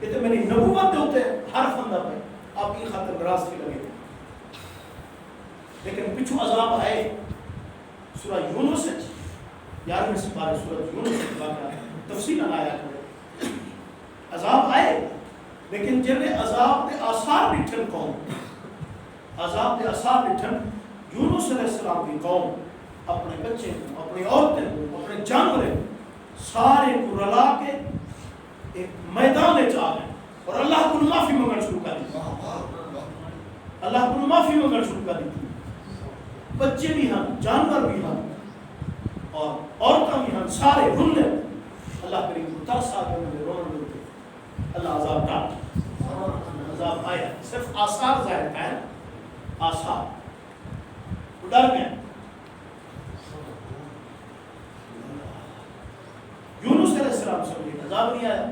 یہ تو میری نبوت دے ہوتے حرف اندہ پہ آپ کی خاطر براز کی لگے لیکن پچھو عذاب آئے سورہ یونس ہے یار میں سپارے سورہ یونس کے واقعہ تفصیل آیا کرے عذاب آئے لیکن جنہیں عذاب دے آثار لٹھن قوم عذاب دے آثار لٹھن یونس علیہ السلام کی قوم اپنے بچے کو اپنی عورتیں کو اپنے جانوریں سارے کو رلا کے ایک میدان چاہ گئے اور اللہ کو معافی مانگنا شروع کر دی اللہ کو معافی مانگنا شروع کر دی بچے بھی ہیں جانور بھی ہیں اور عورتیں بھی ہیں سارے ہننے اللہ کریم کو ترس آ کے مجھے رونا ملتے اللہ عذاب ڈال عذاب آیا صرف آثار ظاہر ہے آثار ڈر گئے یونس علیہ السلام سے مجھے عذاب نہیں آیا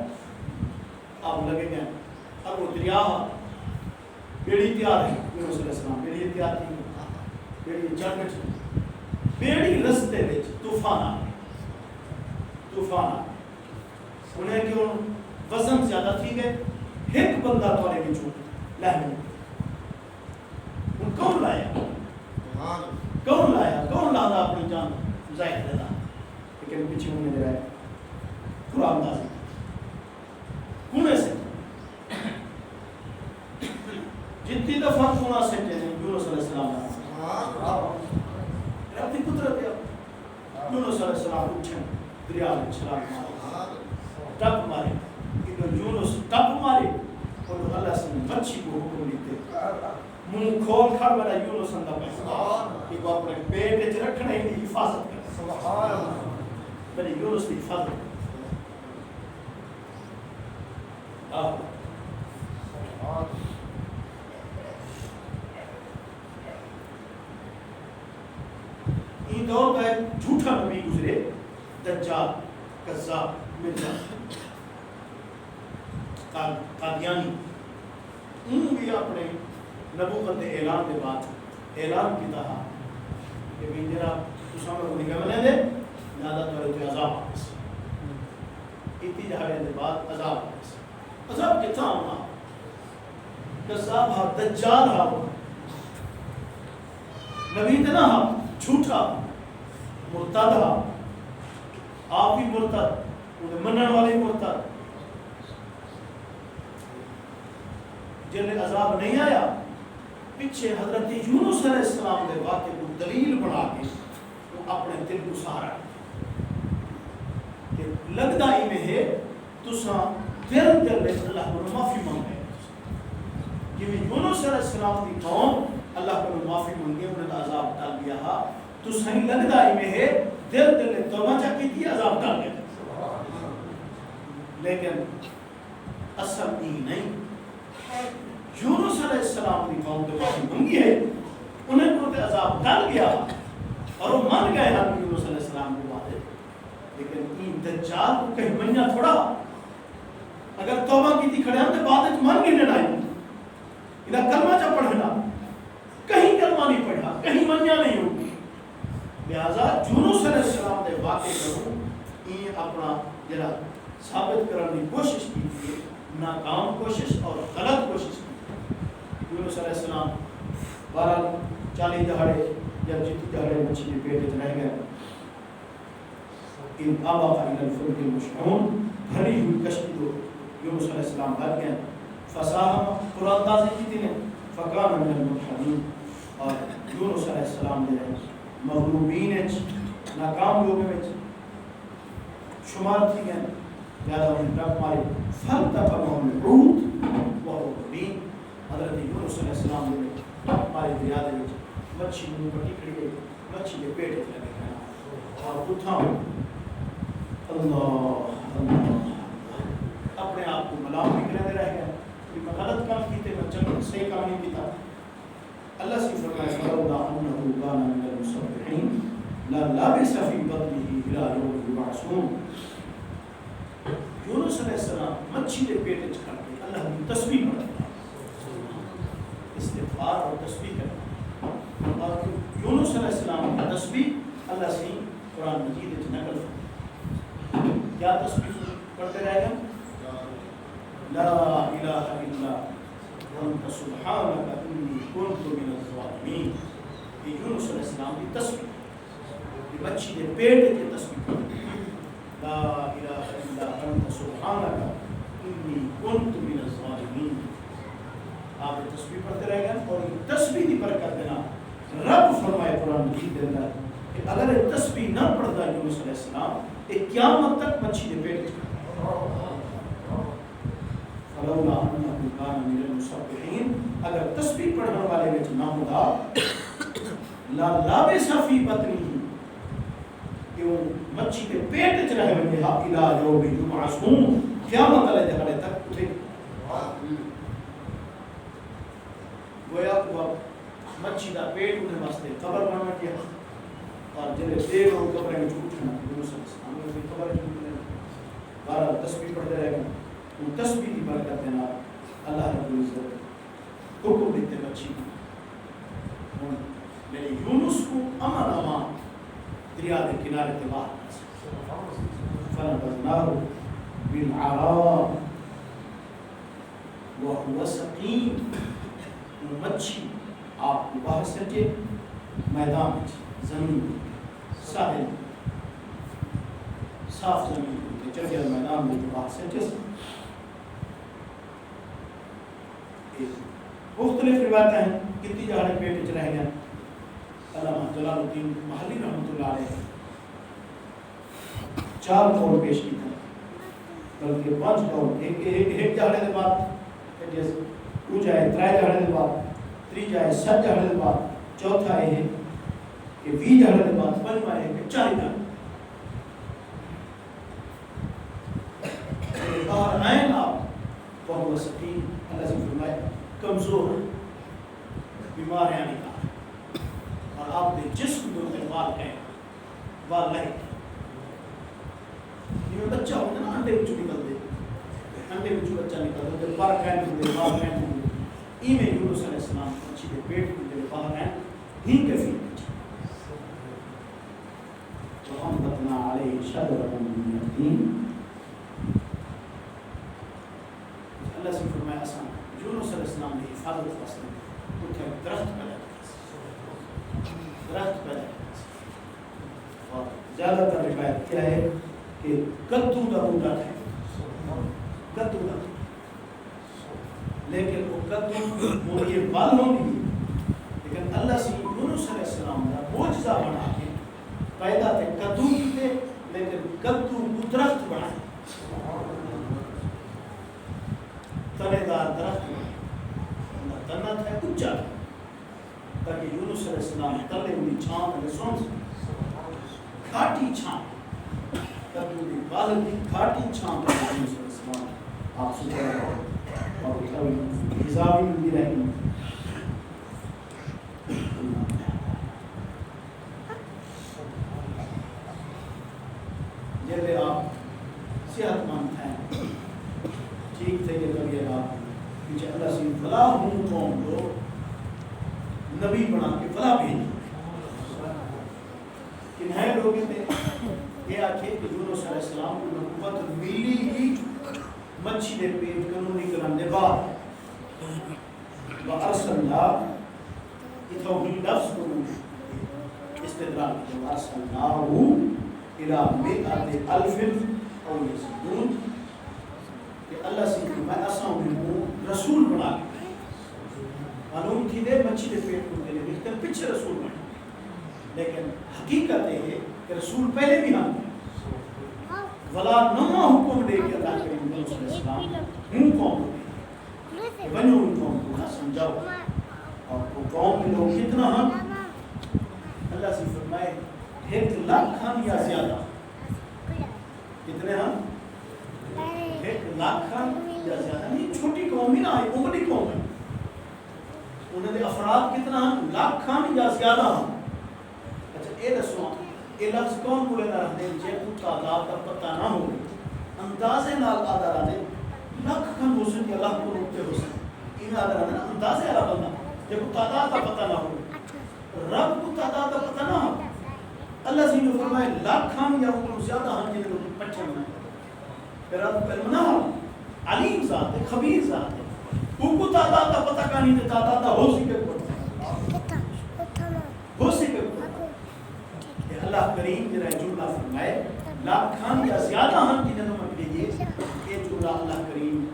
آپ لگے گئے اب وہ دریا بیڑی تیار ہے یونس علیہ السلام بیڑی تیار تھی بیڑی جنگٹ بیڑی رستے وچ طوفان انہیں کیوں وزن زیادہ تھی گئے ایک بندہ توڑے وچوں لہنے ان کون لایا اپنی جان ظاہر دینا لیکن پیچھے انہیں دے رہا ہے قرآن دازی کونے سے جتنی دفعہ کونا سے یونس علیہ السلام اپنی قدرت ہے یونس علیہ السلام اٹھیں دریا میں چھلانگ مارے ٹپ مارے یونس ٹپ مارے اور اللہ سے مچھی کو حکم دیتے منہ کھول کھڑ میرا یونس اندر پیسا کہ وہ اپنے پیٹ رکھنے کی حفاظت کرے میرے یونس کی حفاظت کرے یہ دور کا ایک جھوٹا نبی گزرے دجال کذاب مرزا قادیانی ان بھی اپنے نبوت اعلان کے بعد اعلان کی تھا کہ بھی جرا تساں کو نگاہ میں دے لہذا تو عذاب آپس اتی جہاں کے بعد عذاب آپس عذاب کتنا ہونا کذاب ہا دجال ہا نبی تے نہ جھوٹا مرتد آپ بھی مرتد وہ منن والے مرتد جن عذاب نہیں آیا پیچھے حضرت یونس علیہ السلام کے واقعے کو دلیل بنا کے وہ اپنے دل کو سہارا کہ لگتا ہی میں ہے تساں دل اللہ کو معافی مانگے کہ یونس علیہ السلام کی قوم اللہ کو معافی مانگے انہوں نے عذاب ڈال دیا تساں لگتا ہی میں ہے دل توبہ چا کی تھی عذاب ڈال دیا لیکن اصل ہی نہیں یونس علیہ السلام کی قوم کے معافی مانگی ہے انہیں کو عذاب ڈال گیا اور وہ مان گئے ہیں یونس علیہ السلام کو بات ہے لیکن این دجال کو کہیں منیا تھوڑا اگر توبہ کی تھی کھڑے ہم تو بعد وچ مان گئے نہیں انہاں کلمہ چا پڑھنا کہیں کلمہ نہیں پڑھا کہیں منیا نہیں ہوگی لہذا یونس علیہ السلام دے واقعے کروں این اپنا جڑا ثابت کرنے کی کوشش کی تھی ناکام کوشش اور غلط کوشش کی یونس علیہ السلام 40 دہاڑے جب جتنی دہاڑے مچھی کے پیٹ رہ گئے ان آبا کا الفلک المشحون بھری ہوئی کشتی کو یونس علیہ السلام بھر گئے فساہم قرآن دازی کی تھی نے فقان من المدحدین اور یونس علیہ السلام نے مغلوبین ناکام لوگوں میں شمار تھی گئے زیادہ انہیں ٹک مارے فَلْتَقَمَهُمُ الْحُوتُ وَهُوَ مُلِيمٌ حضرت یونس علیہ السلام نے ٹک مارے دریا دے وچ مچھی منہ پر ٹکڑی گئی مچھی کے پیٹ وچ لگے گئے اور اٹھا اللہ اپنے آپ کو ملام بھی کرتے رہ گئے کہ میں غلط کام کیتے میں چنگ صحیح کام نہیں کیتا اللہ سے فرمایا فَلَوْلَا أَنَّهُ كَانَ مِنَ الْمُسَبِّحِينَ لَلَبِثَ فِي بَطْنِهِ إِلَىٰ يَوْمِ يُبْعَثُونَ یونس علیہ السلام مچھی کے پیٹ وچ کھڑ کے اللہ کی تسبیح پڑھتا استغفار اور تسبیح کرتا اور یونس علیہ السلام کی تسبیح اللہ سے قرآن مجید وچ نقل کیا تسبیح پڑھتے رہے گا لا الہ الا انت سبحانک انی کنت من الظالمین یہ یونس علیہ السلام کی تسبیح یہ مچھی کے پیٹ کی تسبیح پڑھتے لا الہ الا انت سبحانک انی کنت من الظالمین آپ تسبیح پڑھتے رہے گا اور یہ تسبیح کی برکت دینا رب فرمائے قرآن مجید کے اندر کہ اگر یہ تسبیح نہ پڑھتا یونس علیہ السلام یہ قیامت تک مچھی کے پیٹ فلولا انه كان من المسبحين اگر تسبیح پڑھنے والے وچ نہ ہوتا لا لابس فی بطنه کہ وہ مچھی کے پیٹ وچ رہ گئے ہا الہ یوم یبعثون قیامت والے دن تک اٹھے گویا وہ مچھی دا پیٹ انہیں واسطے قبر بنا دیا اور جلے دیر اور قبر میں اٹھنا یونس علیہ السلام نے قبر میں بارہ تسبیح پڑھتے رہے گا وہ تسبیح کی برکت دینا اللہ رب العزت حکم دیتے مچھی میرے یونس کو امن امان دریا کے کنارے کے بعد فنبذناه بالعراء وهو سقيم مچھی آپ کو باہر سٹے میدان زمین ساحل صاف زمین چلے میدان میں باہر سٹے مختلف روایتیں ہیں کتنی جہاں پیٹ چ رہ گیا علامہ جلال الدین محلی رحمۃ اللہ علیہ 4 قول پیش کی تھا بلکہ 5 قول ایک جہاں کے بعد جیسے او جائے 3 جہاں کے بعد 3 جائے 7 جہاں کے بعد چوتھا یہ ہے کہ 20 جہاں کے بعد 5واں ہے کہ 4 جہاں باہر آئیں آپ بہت سکین اللہ سے فرمائے کمزور بیمار ہیں نکال اور آپ نے جسم دو کے وال کہیں وال لائٹ یہ بچہ ہوتا نا انڈے بچو نکل دے انڈے بچو بچہ نکل دے بار کہیں دے وال کہیں دے ای میں یونس علیہ السلام اچھی دے پیٹ کو دے باہر ہیں ہی کفی تو ہم بطنا علیہ شدر من یقین اللہ سے فرمایا آسان یونس علیہ السلام نے حفاظت واسطے اٹھے درخت پر زیادہ تر روایت کیا ہے کہ کدو کا بوٹا ہے، کدو کا، لیکن وہ کدو وہ یہ بال ہوگی، لیکن اللہ سے یونس علیہ السلام کا معجزہ بنا کے پیدا تھے کدو کی تھے، لیکن کدو کو درخت بنائے، تنے دار درخت بنائے، تنا تھا اونچا تاکہ یونس علیہ السلام تلے ہوئی چھان میں سون سے کھاٹی چھان، کدو کی بال کی کھاٹی چھان میں یونس علیہ السلام آپ سے کہا اور کبھی حسابی بھی رہی جیسے آپ صحت مند ہیں، ٹھیک تھے کہ کبھی آپ پیچھے اللہ سے فلاح ہوں قوم کو نبی بنا کے فلاح بھیجی، کنہیں لوگ تھے یہ آکھے کہ یونس علیہ السلام کو نبوت ملی ہی مچھی دے پیٹ قانونی کرن دے بعد وَأَرْسَلْنَا اتوحید لفظ کو استدلال کی وَأَرْسَلْنَاهُ إِلَى مِئَةِ أَلْفٍ أَوْ يَزِيدُونَ کہ اللہ سے میں اساں ہوں رسول بنا کے معلوم تھی دے مچھی دے پیٹ کو دے لیکن پیچھے رسول بنا، لیکن حقیقت ہے کہ رسول پہلے بھی ہم ولا نما حکم دے کہ اللہ کریم صلی اللہ علیہ وسلم ہوں قوم دے بنو ان قوم کو نہ سمجھاؤ، اور وہ قوم کے لوگ کتنا ہم اللہ سے فرمائے 1,00,000 ہم یا زیادہ، کتنے ہم 1,00,000 ہم یا زیادہ، نہیں چھوٹی قوم ہی نہ آئی، عمری قوم ہے، انہوں نے افراد کتنا ہم 1,00,000 ہم یا زیادہ ہم۔ اچھا اے دسو یہ لفظ کون بولے نہ رہتے ہیں جے کو تعداد کا پتہ نہ ہو اندازے نال آدھا رہتے 1,00,000 کم ہو سکتے اللہ کو روکتے ہو سکتے این آدھا رہتے اندازے والا بندہ جے کو تعداد کا پتہ نہ ہو، رب کو تعداد کا پتہ نہ ہو، اللہ سے جو فرمائے 1,00,000 ہم یا ان زیادہ ہم جنہیں لوگ پچھے میں پھر رب علم نہ ہو، علیم ذات ہے، خبیر ذات ہے، کو تعداد کا پتہ کا نہیں تے تعداد ہو سکے ہو سکے اللہ کریم جرا جملہ فرمائے 1,00,000 یا زیادہ ہم کی نظر میں لیجئے، یہ جملہ اللہ کریم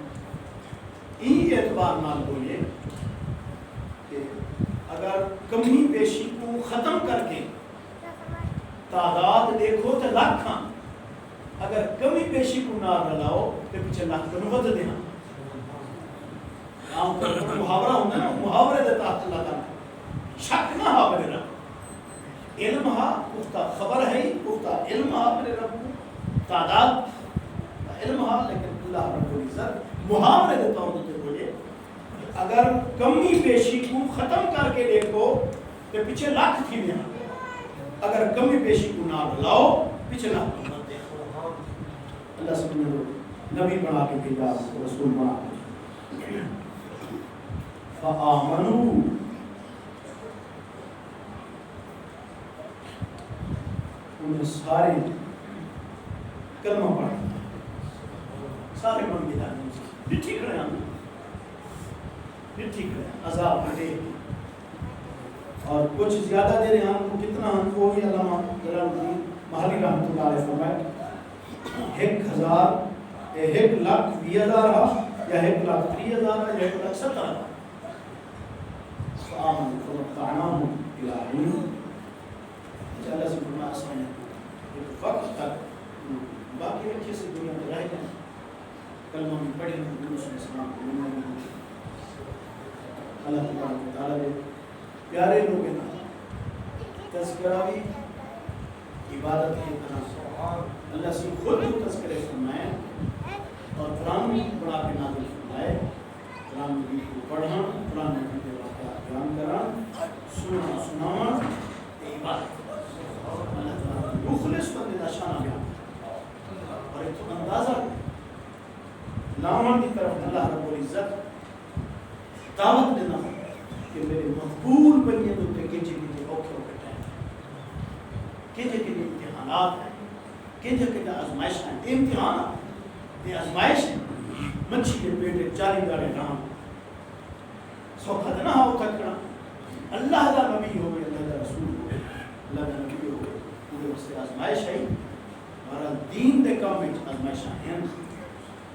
این اعتبار نال بولے کہ اگر کمی بیشی کو ختم کر کے تعداد دیکھو تو 1,00,000، اگر کمی بیشی کو نہ رلاؤ تو پیچھے 1,00,000 کو نوت دینا، عام طور پر محاورہ ہوتا ہے نا، محاورے دیتا اللہ تعالیٰ شک نہ حاورے رہا، علم ہا پختہ خبر ہے ہی پختہ علم ہا میرے رب کو تعداد علم ہا، لیکن اللہ رب العزت محاورے دیتا ہوں تو بولے اگر کمی بیشی کو ختم کر کے دیکھو تو پیچھے 1,00,000 تھی میں، اگر کمی بیشی کو نہ لاؤ پیچھے 1,00,000 مت دیکھو، اللہ سبحانہ نبی بنا کے بھیجا، رسول بنا کے فآمنوا انہیں سارے کلمہ پڑھا، سارے من کی دانی بھی ٹھیک رہے ہیں، بھی ٹھیک رہے ہیں، عذاب ہٹے، اور کچھ زیادہ دے رہے ہیں ہم کو کتنا ہم کو ہی علامہ جلال الدین محلی رحمۃ اللہ علیہ فرمائے 1,000 1,20,000 یا 1,30,000 یا 1,70,000 فآمنوا فمتعناهم إلى حين، اللہ سے فرمایا آسان ہے ایک وقت تک باقی اچھے سے دنیا میں رہ جائیں، کلمہ میں پڑھیں یونس علیہ السلام کو ملنے میں، اللہ تعالیٰ نے پیارے لوگ ہیں تذکرہ بھی عبادت کی طرح اللہ سے خود جو تذکرے فرمائے اور قرآن بھی بڑا کے نازل فرمائے، قرآن مجید کو پڑھنا، قرآن مجید کے واقعات بیان کرنا، سننا سنانا عبادت، اللہ تعالیٰ مخلص بندے کا شانہ بیان، اور ایک تو اندازہ لامن کی طرف اللہ رب العزت دعوت دینا کہ میرے مقبول بنیے تو کیجے کیجے اوکے اوکے ٹائم کیجے کیجے امتحانات ہیں، کیجے کیجے آزمائش ہیں، امتحانات یہ آزمائش ہیں، مچھی کے پیٹے 40 گاڑے رام سوکھا دینا ہاں تکڑا، اللہ کا نبی ہو گئے، اللہ کا رسول ہو گئے، اللہ کا نبی ہو گئے، پورے اس سے آزمائش ہے،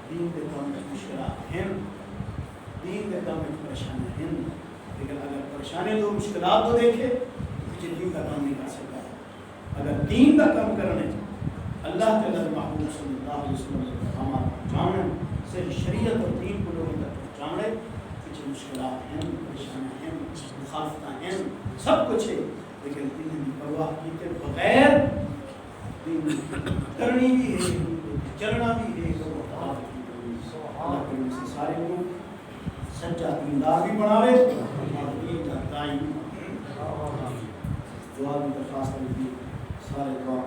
دین کے کام میں مشکلات ہیں، دین کے کام میں پریشانی ہیں، لیکن اگر پریشانی تو مشکلات تو دیکھے تو دین کا کام نہیں کر سکتا۔ اگر دین کا کام کرنے اللہ کے نبی محبوب صلی اللہ علیہ وسلم کے احکامات پہنچانے سے شریعت اور دین کو لوگوں تک پہنچانے، پیچھے مشکلات ہیں، پریشانیاں ہیں، مخالفتیں ہیں، سب کچھ ہے، لیکن انہیں پرواہ کیے بغیر دین کرنی بھی ہے، چلنا بھی ہے، اللہ کے سے سارے کو سچا دیندار بھی بناوے اور دین کا دائم دعا کی درخواست کی سارے دعا